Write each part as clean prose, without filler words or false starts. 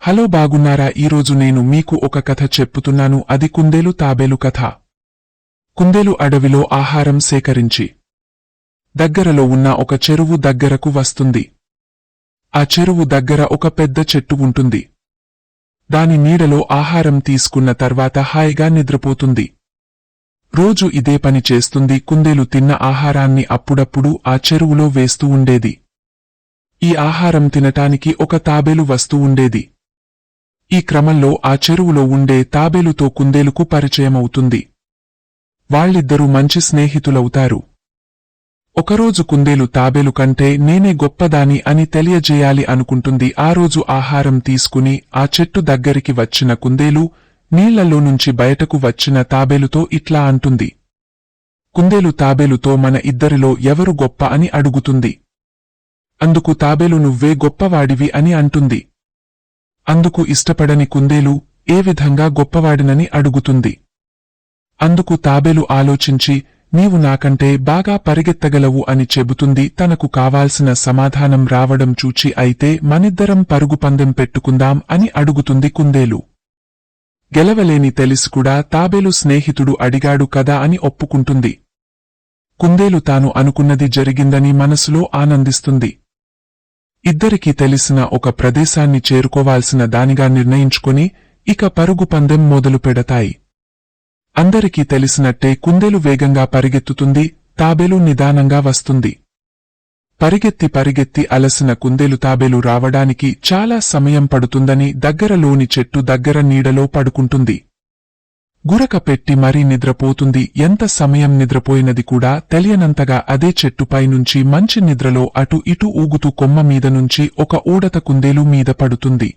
Hello బాగున్నారా? ఈరోజు నేను మీకు ఒక కథ చెప్పుతున్నాను. అది కుందేలు తాబేలు కథ. కుందేలు అడవిలో ఆహారం సేకరించి దగ్గరలో ఉన్న ఒక చెరువు దగ్గరకు వస్తుంది. ఆ చెరువు దగ్గర ఒక పెద్ద చెట్టు ఉంటుంది. దాని నీడలో ఆహారం తీసుకున్న తర్వాత హాయిగా నిద్రపోతుంది. రోజు ఇదే పని చేస్తుంది. కుందేలు తిన్న ఆహారాన్ని అప్పుడప్పుడు ఆ చెరువులో వేస్తూ ఉండేది. ఈ ఆహారం తినటానికి ఒక తాబేలు వస్తూ ఉండేది. ఈ క్రమంలో ఆ చెరువులో ఉండే తాబేలుతో కుందేలుకు పరిచయమవుతుంది. వాళ్ళిద్దరూ మంచి స్నేహితులవుతారు. ఒకరోజు కుందేలు తాబేలు కంటే నేనే గొప్పదాని అని తెలియజేయాలి అనుకుంటుంది. ఆ రోజు ఆహారం తీసుకుని ఆ చెట్టు దగ్గరికి వచ్చిన కుందేలు నీళ్లలో నుంచి బయటకు వచ్చిన తాబేలుతో ఇట్లా అంటుంది. కుందేలు తాబేలుతో మన ఇద్దరిలో ఎవరు గొప్ప అని అడుగుతుంది. అందుకు తాబేలు నువ్వే గొప్పవాడివి అని అంటుంది. అందుకు ఇష్టపడని కుందేలు ఏ విధంగా గొప్పవాడినని అడుగుతుంది. అందుకు తాబేలు ఆలోచించి నీవు నాకంటే బాగా పరిగెత్తగలవు అని చెబుతుంది. తనకు కావాల్సిన సమాధానం రావడం చూచి అయితే మనిద్దరం పరుగు పందెం పెట్టుకుందాం అని అడుగుతుంది కుందేలు. గెలవలేని తెలిసి కూడా తాబేలు స్నేహితుడు అడిగాడు కదా అని ఒప్పుకుంటుంది. కుందేలు తాను అనుకున్నది జరిగిందని మనసులో ఆనందిస్తుంది. ఇద్దరికీ తెలిసిన ఒక ప్రదేశాన్ని చేరుకోవాల్సిన దానిగా నిర్ణయించుకొని ఇక పరుగు పందెం మొదలు పెడతాయి. అందరికీ తెలిసినట్టే కుందేలు వేగంగా పరిగెత్తుతుంది. తాబేలు నిదానంగా వస్తుంది. పరిగెత్తి అలసిన కుందేలు తాబేలు రావడానికి చాలా సమయం పడుతుందని దగ్గరలోని చెట్టు దగ్గర నీడలో పడుకుంటుంది. గురక పెట్టి మరీ నిద్రపోతుంది. ఎంత సమయం నిద్రపోయినది కూడా తెలియనంతగా అదే చెట్టుపై నుంచి మంచి నిద్రలో అటు ఇటు ఊగుతూ కొమ్మ మీద నుంచి ఒక ఊడత కుందేలు మీద పడుతుంది.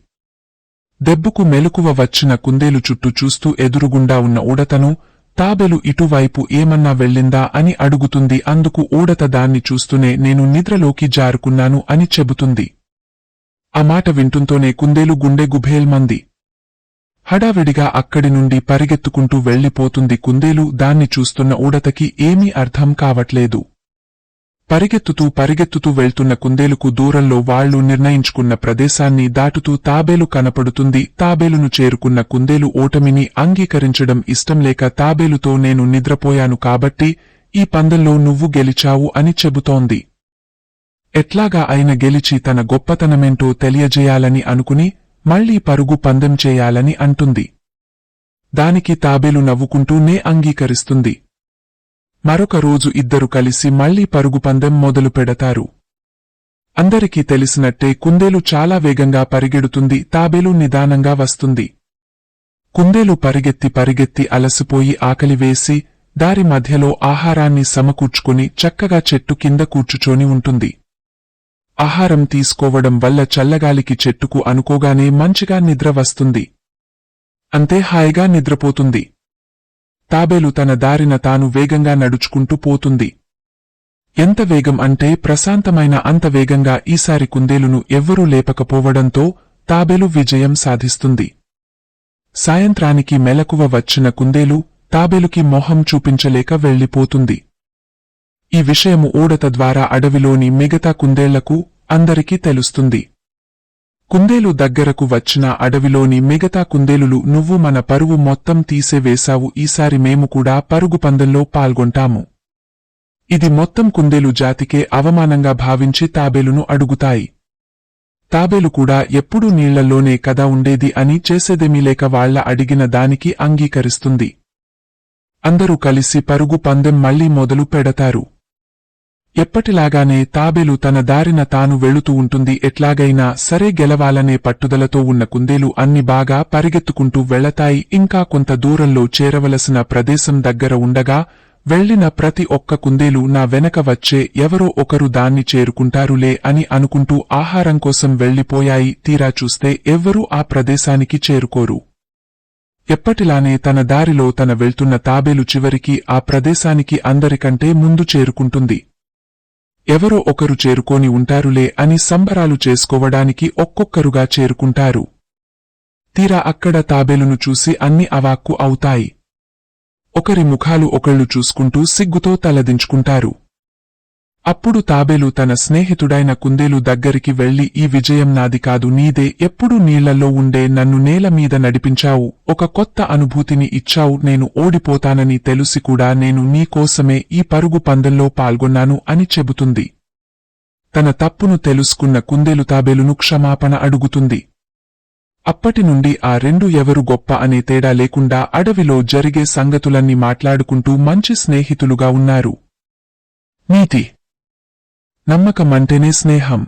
దెబ్బకు మెలకువ వచ్చిన కుందేలు చుట్టూ చూస్తూ ఎదురుగుండా ఉన్న ఊడతను తాబేలు ఇటువైపు ఏమన్నా వెళ్ళిందా అని అడుగుతుంది. అందుకు ఊడత దాన్ని చూస్తూనే నేను నిద్రలోకి జారుకున్నాను అని చెబుతుంది. ఆ మాట వింటుంతోనే కుందేలు గుండె గుభేల్మంది. హడావిడిగా అక్కడి నుండి పరిగెత్తుకుంటూ వెళ్లిపోతుంది. కుందేలు దాన్ని చూస్తున్న ఊడతకి ఏమీ అర్థం కావట్లేదు. పరిగెత్తుతూ వెళ్తున్న కుందేలుకు దూరంలో వాళ్లు నిర్ణయించుకున్న ప్రదేశాన్ని దాటుతూ తాబేలు కనపడుతుంది. తాబేలును చేరుకున్న కుందేలు ఓటమిని అంగీకరించడం ఇష్టం లేక తాబేలుతో నేను నిద్రపోయాను కాబట్టి ఈ పందెంలో నువ్వు గెలిచావు అని చెబుతోంది. ఎట్లాగా అయిన గెలిచి తన గొప్పతనమేంటో తెలియజేయాలని అనుకుని మళ్లీ పరుగు పందెం చేయాలని అంటుంది. దానికి తాబేలు నవ్వుకుంటూనే అంగీకరిస్తుంది. మరొక రోజు ఇద్దరు కలిసి మళ్లీ పరుగు పందెం మొదలు పెడతారు. అందరికీ తెలిసినట్టే కుందేలు చాలా వేగంగా పరిగెడుతుంది. తాబేలు నిదానంగా వస్తుంది. కుందేలు పరిగెత్తి అలసిపోయి ఆకలివేసి దారి మధ్యలో ఆహారాన్ని సమకూర్చుకుని చక్కగా చెట్టు కింద కూర్చుచోని ఉంటుంది. ఆహారం తీసుకోవడం వల్ల చల్లగాలికి చెట్టుకు అనుకోగానే మంచిగా నిద్ర వస్తుంది. అంతే హాయిగా నిద్రపోతుంది. తాబేలు తన దారిన తాను వేగంగా నడుచుకుంటూ పోతుంది. ఎంత వేగం అంటే ప్రశాంతమైన అంత వేగంగా ఈసారి కుందేలును ఎవ్వరూ లేపకపోవడంతో తాబేలు విజయం సాధిస్తుంది. సాయంత్రానికి మెలకువ వచ్చిన కుందేలు తాబేలుకి మొహం చూపించలేక వెళ్లిపోతుంది. ఈ విషయము ఊడత ద్వారా అడవిలోని మిగతా కుందేళ్లకు అందరికీ తెలుస్తుంది. కుందేలు దగ్గరకు వచ్చిన అడవిలోని మిగతా కుందేలులు నువ్వు మన పరువు మొత్తం తీసేవేశావు. ఈసారి మేము కూడా పరుగు పందెంలో పాల్గొంటాము. ఇది మొత్తం కుందేలు జాతికే అవమానంగా భావించి తాబేలును అడుగుతాయి. తాబేలు కూడా ఎప్పుడూ నీళ్లలోనే కదా ఉండేది అని చేసేదేమీ లేక వాళ్ల అడిగిన దానికి అంగీకరిస్తుంది. అందరూ కలిసి పరుగు పందెం మళ్లీ మొదలు పెడతారు. ఎప్పటిలాగానే తాబేలు తన దారిన తాను వెళుతూ ఉంటుంది. ఎట్లాగైనా సరే గెలవాలనే పట్టుదలతో ఉన్న కుందేలు అన్ని బాగా పరిగెత్తుకుంటూ వెళతాయి. ఇంకా కొంత దూరంలో చేరవలసిన ప్రదేశం దగ్గర ఉండగా వెళ్లిన ప్రతి ఒక్క కుందేలు నా వెనక వచ్చే ఎవరో ఒకరు దాన్ని చేరుకుంటారులే అని అనుకుంటూ ఆహారం కోసం వెళ్లిపోయాయి. తీరా చూస్తే ఎవ్వరూ ఆ ప్రదేశానికి చేరుకోరు. ఎప్పటిలానే తన దారిలో తన వెళ్తున్న తాబేలు చివరికి ఆ ప్రదేశానికి అందరికంటే ముందు చేరుకుంటుంది. ఎవరో ఒకరు చేరుకోని ఉంటారులే అని సంబరాలు చేసుకోవడానికి ఒక్కొక్కరుగా చేరుకుంటారు. తీరా అక్కడ తాబేలును చూసి అన్ని అవాక్కు అవుతాయి. ఒకరి ముఖాలు ఒకళ్ళు చూసుకుంటూ సిగ్గుతో తలదించుకుంటారు. అప్పుడు తాబేలు తన స్నేహితుడైన కుందేలు దగ్గరికి వెళ్లి ఈ విజయం నాది కాదు నీదే ఎప్పుడూ నీళ్లలో ఉండే నన్ను నేల మీద నడిపించావు ఒక కొత్త అనుభూతిని ఇచ్చావు నేను ఓడిపోతానని తెలిసి కూడా నేను నీకోసమే ఈ పరుగు పందెంలో పాల్గొన్నాను అని చెబుతుంది. తన తప్పును తెలుసుకున్న కుందేలు తాబేలును క్షమాపణ అడుగుతుంది. అప్పటి నుండి ఆ రెండు ఎవరు గొప్ప అనే తేడా లేకుండా అడవిలో జరిగే సంగతులన్నీ మాట్లాడుకుంటూ మంచి స్నేహితులుగా ఉన్నారు. నీతి: నమ్మకమంటేనే స్నేహం.